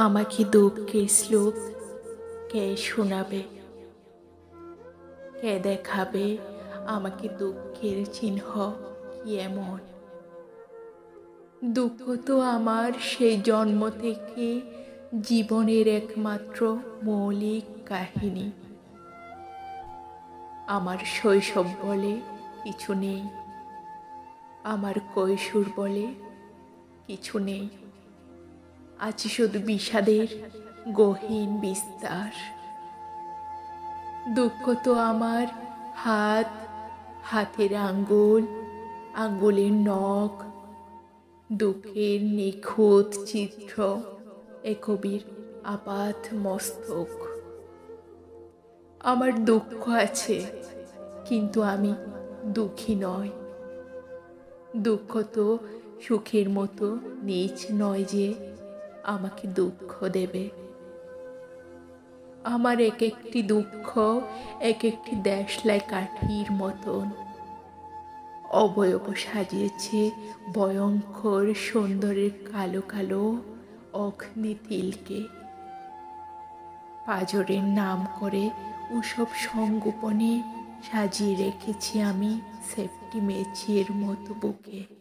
আমাকে দুঃখের শ্লোক কে শোনাবে? কে দেখাবে আমাকে দুঃখের চিহ্ন কি এমন? দুঃখ তো আমার সেই জন্ম থেকে জীবনের একমাত্র মৌলিক কাহিনী। আমার শৈশব বলে কিছু নেই, আমার কৈশোর বলে কিছু নেই। আছে শুধু বিষাদের গহীন বিস্তার। দুঃখ তো আমার হাত, হাতের আঙ্গুল, আঙ্গুলের নখ, দুঃখের নিখুঁত চিত্র, এ কবির আপাত মস্তক। আমার দুঃখ আছে, কিন্তু আমি দুঃখী নই। দুঃখ তো সুখের মতো নীচ নয় যে আমাকে দুঃখ দেবে। আমার এক একটি দুঃখ এক একটি দেশলাই কাঠির মতন অবয়ব সাজিয়েছে ভয়ঙ্কর সুন্দরের কালো কালো অগ্নি তিলকে। পাঁজরের নাম করে ওসব সংগোপনে সাজিয়ে রেখেছি আমি সেফটি মেচির মতো বুকে।